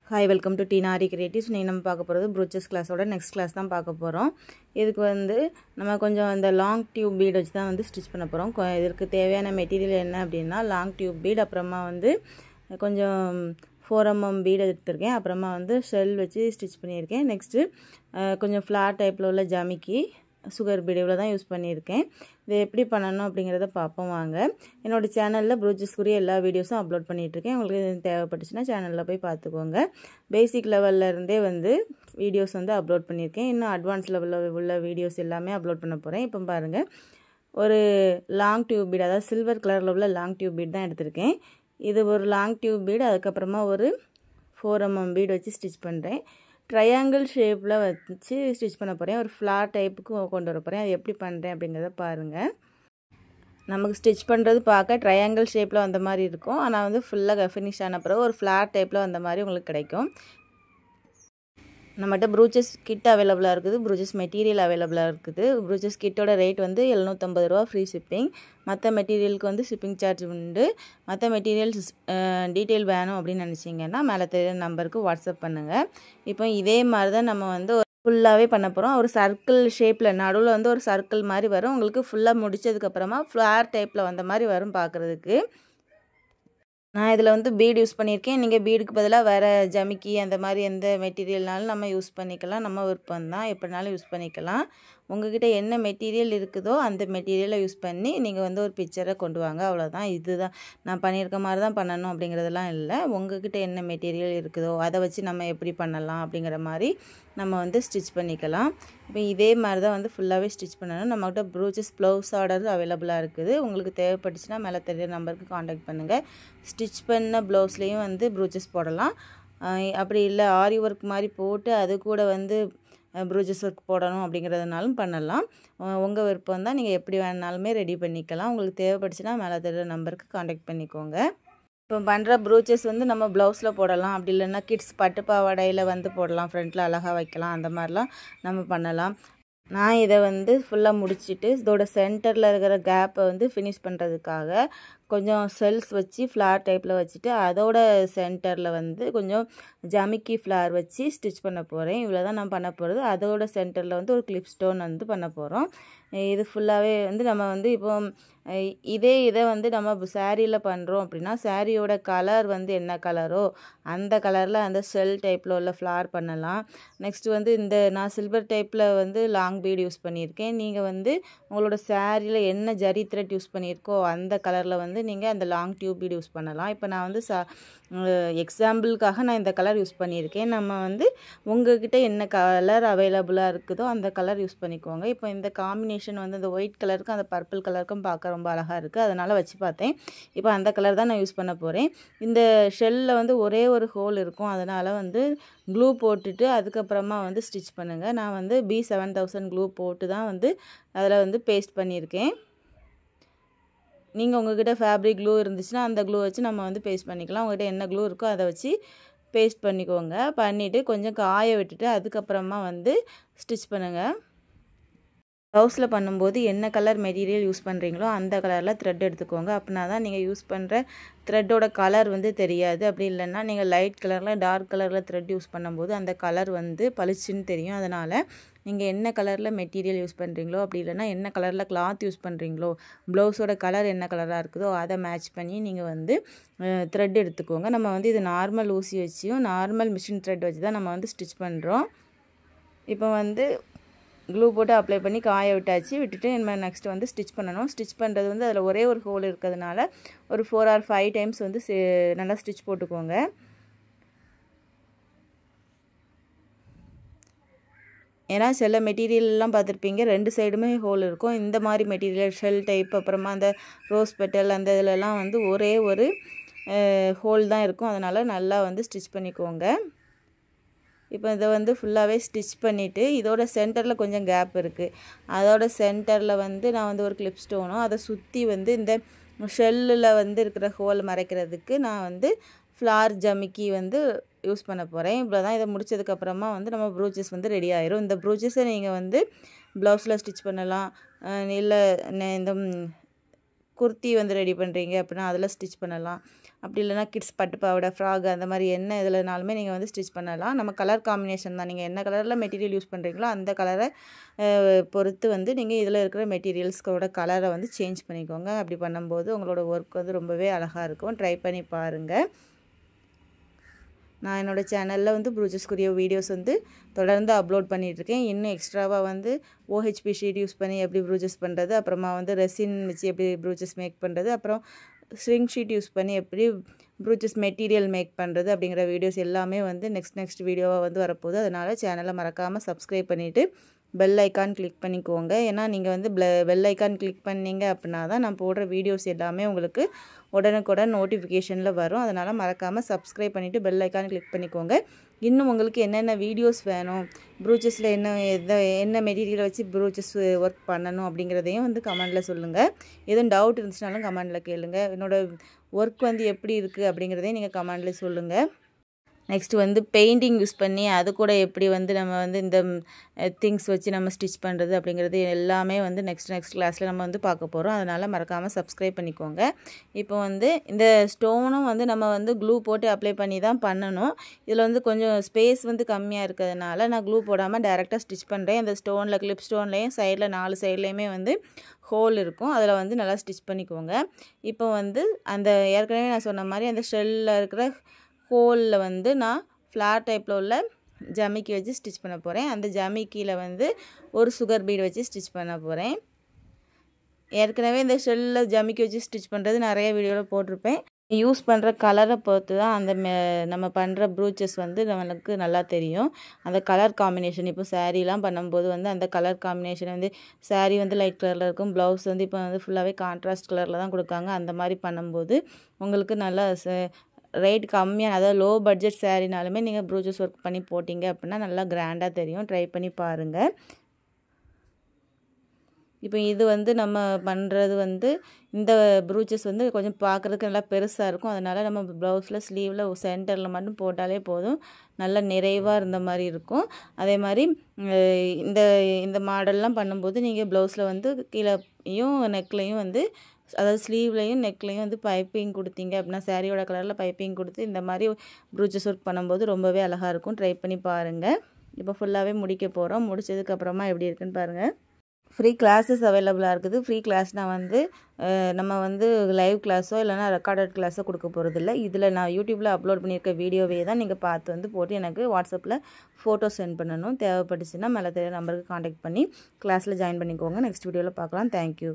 Hi, welcome to Tina Ari Creatives. We will talk about brooches class or next class. This is the long tube bead stitch material long tube bead 4mm bead shell stitch next flat type jamiki sugar bead use பண்ணியிருக்கேன். இது எப்படி பண்ணனும் அப்படிங்கறத பாப்போம் வாங்க. என்னோட சேனல்ல brooches குறிய எல்லா வீடியோஸும் அப்லோட் பண்ணிட்டு இருக்கேன். உங்களுக்கு தேவைப்பட்டுச்சுனா சேனல்ல போய் பாத்துக்கோங்க. பேசிக் லெவல்ல இருந்தே வீடியோஸ் அப்லோட் பண்ணியிருக்கேன். இன்னும் அட்வான்ஸ் லெவல்ல உள்ள வீடியோஸ் எல்லாமே அப்லோட் பண்ண போறேன். இப்போ பாருங்க. ஒரு லாங் டியூப் பீட் அதாவது சில்வர் கலர்ல உள்ள லாங் டியூப் பீட் தான் எடுத்துர்க்கேன். இது ஒரு லாங் டியூப் பீட் அதுக்கு அப்புறமா ஒரு 4mm பீட் வச்சு ஸ்டிட்ச் பண்றேன். triangle shape la வச்சு ஸ்டிட்ச் பண்ண போறேன். ஒரு flat type க்கு கொண்டு வர போறேன். அது எப்படி பண்றேன் அப்படிங்கறத பாருங்க. நமக்கு ஸ்டிட்ச் பண்றது பார்க்க triangle shape ல அந்த மாதிரி இருக்கும். ஆனா ஃபுல்லா finish ஆன பிறகு ஒரு flat type ல அந்த மாதிரி உங்களுக்கு கிடைக்கும். நம்மட்ட brooches kit available இருக்குது. brooches material available இருக்குது. brooches kit ஓட ரேட் 750 ரூபாய் free shipping. மத்த மெட்டீரியலுக்கு shipping charge உண்டு. மத்த மெட்டீரியல்ஸ் டீடைல் வேணும் அப்படி நினைச்சீங்கன்னா மேலே தெரிய நம்பருக்கு வாட்ஸ்அப் பண்ணுங்க. இப்போ இதே மாதிரி தான் நம்ம ஃபுல்லாவே பண்ண போறோம். ஒரு சர்க்கிள் ஷேப்ல நடுவுல ஒரு சர்க்கிள் மாதிரி வரும். உங்களுக்கு ஃபுல்லா முடிச்சதுக்கு அப்புறமா ஃப்ளவர் டைப்ல வந்த மாதிரி வரும் பார்க்கிறதுக்கு. நான் இதுல பீட் யூஸ் பண்ணியிருக்கேன். நீங்க பீடுக்கு பதிலா வேற ஜமிக்கி அந்த மாதிரி எந்த மெட்டீரியல்னாலும் நம்ம யூஸ் பண்ணிக்கலாம். நம்ம விருப்பம் தான். எப்படினாலும் யூஸ் பண்ணிக்கலாம். உங்ககிட்ட என்ன மெட்டீரியல் இருக்குதோ அந்த மெட்டீரியலை யூஸ் பண்ணி நீங்க ஒரு பிக்சரை கொண்டு வாங்க. அவ்வளவுதான். இதுதான் நான் பண்ணியிருக்க மாதிரி தான் பண்ணணும் அப்படிங்கறதெல்லாம் இல்ல. உங்ககிட்ட என்ன மெட்டீரியல் இருக்குதோ அதை வச்சு நம்ம எப்படி பண்ணலாம் அப்படிங்கற மாதிரி நம்ம ஸ்டிட்ச் பண்ணிக்கலாம். இப்போ இதே மாதிரி தான் ஃபுல்லாவே ஸ்டிட்ச் பண்ணனும். நம்மகிட்ட brooches blouse order அவேலபிளா இருக்குது. உங்களுக்கு தேவைப்பட்டுச்சுனா மேலே தெரிய நம்பருக்கு कांटेक्ट பண்ணுங்க. ஸ்டிட்ச் பண்ண ப்ளவுஸ்லயும் brooches போடலாம். அப்படி இல்ல ஆரி வர்க் மாதிரி போட்டு அது கூட brooches work போடணும் அப்படிங்கறதனாலும் பண்ணலாம். உங்க விருப்பம் தான். நீங்க எப்படி வேணாலுமே ரெடி பண்ணிக்கலாம். உங்களுக்கு தேவைப்பட்டுச்சுனா மேலே தெரிய நம்பருக்கு कांटेक्ट பண்ணிக்கோங்க. இப்போ பண்ற brooches நம்ம ப்ளவுஸ்ல போடலாம். அப்படி இல்லனா கிட்ஸ் பட்டு பாவாடையில போடலாம். ஃப்ரண்ட்ல அழகா வைக்கலாம். அந்த மாதிரிலாம் நம்ம பண்ணலாம். நான் இத ஃபுல்லா முடிச்சிட்டு இதோட சென்டர்ல இருக்கிற கேப்பை finish பண்றதுக்காக கொஞ்சம் செல்ஸ் வச்சு ஃப்ளார் டைப்ல வச்சிட்டு அதோட சென்டர்ல கொஞ்சம் ஜமிக்கி ஃப்ளார் வச்சு ஸ்டிட்ச் பண்ண போறேன். இவ்வளவுதான் நான் பண்ண போறது. அதோட சென்டர்ல ஒரு கிளிப் ஸ்டோன் பண்ண போறோம். இது ஃபுல்லாவே நம்ம இப்போ இத நம்ம சாரில பண்றோம் அப்படினா சாரியோட கலர் என்ன கலரோ அந்த கலர்ல அந்த செல் டைப்ல உள்ள ஃப்ளார் பண்ணலாம். நெக்ஸ்ட் இந்த நான் சில்வர் டைப்ல லாங் பீட் யூஸ் பண்ணியிருக்கேன். நீங்க உங்களோட சாரில என்ன ஜரி த்ரெட் யூஸ் பண்ணியிருக்கோ அந்த கலர்ல நீங்க அந்த லாங் டியூப் பீட் யூஸ் பண்ணலாம். இப்போ நான் எக்ஸாம்பிளுக்காக நான் இந்த கலர் யூஸ் பண்ணியிருக்கேன். நம்ம உங்ககிட்ட என்ன கலர் அவேலபிளா இருக்குதோ அந்த கலர் யூஸ் பண்ணிக்கோங்க. இப்போ இந்த காம்பினேஷன் இந்த ஒயிட் கலருக்கு அந்த பர்பிள் கலருக்கும் பார்க்க ரொம்ப அழகா இருக்கு. அதனால வச்சு பார்த்தேன். இப்போ அந்த கலர் தான் நான் யூஸ் பண்ண போறேன். இந்த ஷெல்ல ஒரே ஒரு ஹோல் இருக்கும். அதனால க்ளூ போட்டுட்டு அதுக்கு அப்புறமா ஸ்டிட்ச் பண்ணுங்க. நான் B7000 க்ளூ போட்டு தான் அதுல பேஸ்ட் பண்ணியிருக்கேன். நீங்க உங்ககிட்ட ஃபேப்ரிக் க்ளூ இருந்துச்சுனா அந்த க்ளூ வச்சு நம்ம பேஸ்ட் பண்ணிக்கலாம். உங்ககிட்ட என்ன க்ளூ இருக்கோ அதை வச்சு பேஸ்ட் பண்ணிக்கோங்க. பண்ணிட்டு கொஞ்சம் காய விட்டுட்டு அதுக்கு அப்புறமா ஸ்டிட்ச் பண்ணுங்க. ப்ளவுஸ்ல பண்ணும்போது என்ன கலர் மெட்டீரியல் யூஸ் பண்றீங்களோ அந்த கலர்ல த்ரெட் எடுத்துக்கோங்க. அப்பனா தான் நீங்க யூஸ் பண்ற த்ரெட்டோட கலர் தெரியாது. அப்படி இல்லனா நீங்க லைட் கலர்ல டார்க் கலர்ல த்ரெட் யூஸ் பண்ணும்போது அந்த கலர் பளிச்சுன்னு தெரியும். அதனால நீங்க என்ன கலர்ல மெட்டீரியல் யூஸ் பண்றீங்களோ அப்படி இல்லனா என்ன கலர்ல கிளாத் யூஸ் பண்றீங்களோ ப்ளவுஸோட கலர் என்ன கலரா இருக்குதோ அதை மேட்ச் பண்ணி நீங்க த்ரெட் எடுத்துக்கோங்க. நம்ம இது நார்மல் ஊசி வச்சியும் நார்மல் மிஷின் த்ரெட் வச்சு தான் நம்ம ஸ்டிட்ச் பண்றோம். இப்போ க்ளூ போட்டு அப்ளை பண்ணி காய விட்டாச்சு. விட்டுட்டு நம்ம நெக்ஸ்ட் ஸ்டிட்ச் பண்ணனும். ஸ்டிட்ச் பண்றது அதுல ஒரே ஒரு ஹோல் இருக்கிறதுனால ஒரு 4 or 5 டைம்ஸ் நல்லா ஸ்டிட்ச் போட்டுக்கோங்க. ஏனா சில மெட்டீரியல் எல்லாம் பார்த்திருப்பீங்க ரெண்டு சைடுமே ஹோல் இருக்கும். இந்த மாதிரி மெட்டீரியல் ஷெல் டைப் அப்புறமா அந்த ரோஸ் பெட்டல் அந்த இதெல்லாம் ஒரே ஒரு ஹோல் தான் இருக்கும். அதனால நல்லா ஸ்டிட்ச் பண்ணிக்கோங்க. இப்போ இத ஃபுல்லாவே ஸ்டிட்ச் பண்ணிட்டு இதோட சென்டர்ல கொஞ்சம் கேப் இருக்கு. அதோட சென்டர்ல நான் ஒரு கிளிப் ஸ்டோனும் அதை சுத்தி இந்த ஷெல்லுல இருக்கிற ஹோல் மறைக்கிறதுக்கு நான் ஃப்ளார் ஜமிக்கி யூஸ் பண்ண போறேன். இவ்வளவுதான். இத முடிச்சதுக்கு அப்புறமா நம்ம brooches ரெடி ஆயிரும். இந்த brooches நீங்க ப்ளவுஸ்ல ஸ்டிட்ச் பண்ணலாம். இல்ல இந்த குர்த்தி ரெடி பண்றீங்க அப்படினா அதல ஸ்டிட்ச் பண்ணலாம். அப்படி இல்லைனா கிட்ஸ் பட்டு பாவாடை ஃப்ராக் அந்த மாதிரி என்ன இதில்னாலுமே நீங்கள் வந்து ஸ்டிச் பண்ணலாம். நம்ம கலர் காம்பினேஷன் தான், நீங்கள் என்ன கலரில் மெட்டீரியல் யூஸ் பண்ணுறீங்களோ அந்த கலரை பொறுத்து வந்து நீங்கள் இதில் இருக்கிற மெட்டீரியல்ஸ்கோட கலரை வந்து சேஞ்ச் பண்ணிக்கோங்க. அப்படி பண்ணும்போது உங்களோட ஒர்க் வந்து ரொம்பவே அழகாக இருக்கும். ட்ரை பண்ணி பாருங்கள். நான் என்னோடய சேனலில் வந்து ப்ரூச்சஸ்க்குரிய வீடியோஸ் வந்து தொடர்ந்து அப்லோட் பண்ணிகிட்ருக்கேன். இன்னும் எக்ஸ்ட்ராவாக வந்து OHP ஷீட் யூஸ் பண்ணி எப்படி ப்ரூச்சஸ் பண்ணுறது, அப்புறமா வந்து ரெசின் வச்சு எப்படி ப்ரூச்சஸ் மேக் பண்ணுறது, அப்புறம் ஸ்விங் ஷீட் யூஸ் பண்ணி எப்படி ப்ரூச்சஸ் மெட்டீரியல் மேக் பண்ணுறது அப்படிங்கிற வீடியோஸ் எல்லாமே வந்து நெக்ஸ்ட் வீடியோவாக வந்து வரப்போகுது. அதனால் சேனலை மறக்காமல் சப்ஸ்கிரைப் பண்ணிவிட்டு பெல் ஐக்கான் கிளிக் பண்ணிக்கோங்க. ஏன்னா நீங்கள் வந்து பெல் ஐக்கான் கிளிக் பண்ணிங்க அப்படின்னா தான் நான் போடுற வீடியோஸ் எல்லாமே உங்களுக்கு உடனுக்குடன் நோட்டிஃபிகேஷனில் வரும். அதனால் மறக்காமல் சப்ஸ்கிரைப் பண்ணிவிட்டு பெல் ஐக்கான் கிளிக் பண்ணிக்கோங்க. இன்னும் உங்களுக்கு என்னென்ன வீடியோஸ் வேணும், ப்ரூச்சஸில் என்ன மெட்டீரியல் வச்சு ப்ரூச்சஸ் ஒர்க் பண்ணணும் அப்படிங்கிறதையும் வந்து கமெண்டில் சொல்லுங்கள். எதுவும் டவுட் இருந்துச்சுனாலும் கமெண்டில் கேளுங்கள். என்னோடய ஒர்க் வந்து எப்படி இருக்குது அப்படிங்கிறதையும் நீங்கள் கமெண்டில் சொல்லுங்கள். நெக்ஸ்ட்டு வந்து பெயிண்டிங் யூஸ் பண்ணி அது கூட எப்படி வந்து நம்ம வந்து இந்த திங்ஸ் வச்சு நம்ம ஸ்டிச் பண்ணுறது அப்படிங்கிறது எல்லாமே வந்து நெக்ஸ்ட் கிளாஸில் நம்ம வந்து பார்க்க போகிறோம். அதனால் மறக்காமல் சப்ஸ்கிரைப் பண்ணிக்கோங்க. இப்போ வந்து இந்த ஸ்டோனும் வந்து நம்ம வந்து க்ளூ போட்டு அப்ளை பண்ணி தான் பண்ணணும். இதில் வந்து கொஞ்சம் ஸ்பேஸ் வந்து கம்மியாக இருக்கிறதுனால நான் க்ளூ போடாமல் டைரெக்டாக ஸ்டிச் பண்ணுறேன். இந்த ஸ்டோனில் கிளிப் ஸ்டோன்லேயும் சைடில் 4 சைட்லேயுமே வந்து ஹோல் இருக்கும். அதில் வந்து நல்லா ஸ்டிச் பண்ணிக்கோங்க. இப்போ வந்து அந்த ஏற்கனவே நான் சொன்ன மாதிரி அந்த ஷெல்லில் இருக்கிற ஹோலில் வந்து நான் ஃப்ளார் டைப்பில் உள்ள ஜமிக்கி வச்சு ஸ்டிச் பண்ண போகிறேன். அந்த ஜமிக்கியில் வந்து ஒரு சுகர் பீட் வச்சு ஸ்டிச் பண்ண போகிறேன். ஏற்கனவே இந்த ஷெல்லில் ஜமிக்கி வச்சு ஸ்டிச் பண்ணுறது நிறைய வீடியோவில் போட்டிருப்பேன். யூஸ் பண்ணுற கலரை பொறுத்து தான் அந்த நம்ம பண்ணுற ப்ரூச்சஸ் வந்து நம்மளுக்கு நல்லா தெரியும். அந்த கலர் காம்பினேஷன் இப்போ சாரீலாம் பண்ணும்போது வந்து அந்த கலர் காம்பினேஷன் வந்து சாரீ வந்து லைட் கலரில் இருக்கும், ப்ளவுஸ் வந்து இப்போ வந்து ஃபுல்லாகவே கான்ட்ராஸ்ட் கலரில் தான் கொடுக்காங்க. அந்த மாதிரி பண்ணும்போது உங்களுக்கு நல்லா ரேட் கம்மியாக, அதாவது லோ பட்ஜெட் சாரீனாலுமே நீங்கள் ப்ரூச்சஸ் ஒர்க் பண்ணி போட்டிங்க அப்படின்னா நல்லா கிராண்டாக தெரியும். ட்ரை பண்ணி பாருங்கள். இப்போ இது வந்து நம்ம பண்ணுறது வந்து இந்த ப்ரூச்சஸ் வந்து கொஞ்சம் பார்க்குறதுக்கு நல்லா பெருசாக இருக்கும். அதனால் நம்ம ப்ளவுஸில் ஸ்லீவில் சென்டரில் மட்டும் போட்டாலே போதும், நல்லா நிறைவாக இருந்த மாதிரி இருக்கும். அதே மாதிரி இந்த மாடல்லாம் பண்ணும்போது நீங்கள் ப்ளவுஸில் வந்து கீழேயும் நெக்லையும் வந்து, அதாவது ஸ்லீவ்லையும் நெக்லையும் வந்து பைப்பிங் கொடுத்தீங்க அப்படின்னா சாரியோட கலரில் பைப்பிங் கொடுத்து இந்த மாதிரி ப்ரூச்சஸ் ஒர்க் பண்ணும்போது ரொம்பவே அழகாக இருக்கும். ட்ரை பண்ணி பாருங்கள். இப்போ ஃபுல்லாகவே முடிக்க போகிறோம். முடித்ததுக்கப்புறமா எப்படி இருக்குன்னு பாருங்கள். ஃப்ரீ கிளாஸஸ் அவைலபிளாக இருக்குது. ஃப்ரீ கிளாஸ்னால் வந்து நம்ம வந்து லைவ் கிளாஸோ இல்லைனா ரெக்கார்டட் கிளாஸோ கொடுக்க போகிறதில்ல. இதில் நான் யூடியூப்பில் அப்லோட் பண்ணியிருக்க வீடியோவே தான் நீங்கள் பார்த்து வந்து போட்டு எனக்கு வாட்ஸ்அப்பில் ஃபோட்டோ சென்ட் பண்ணணும். தேவைப்பட்டுச்சுன்னா மேலே தெரிய நம்பருக்கு காண்டாக்ட் பண்ணி கிளாஸில் ஜாயின் பண்ணிக்கோங்க. நெக்ஸ்ட் வீடியோவில் பார்க்கலாம். தேங்க்யூ.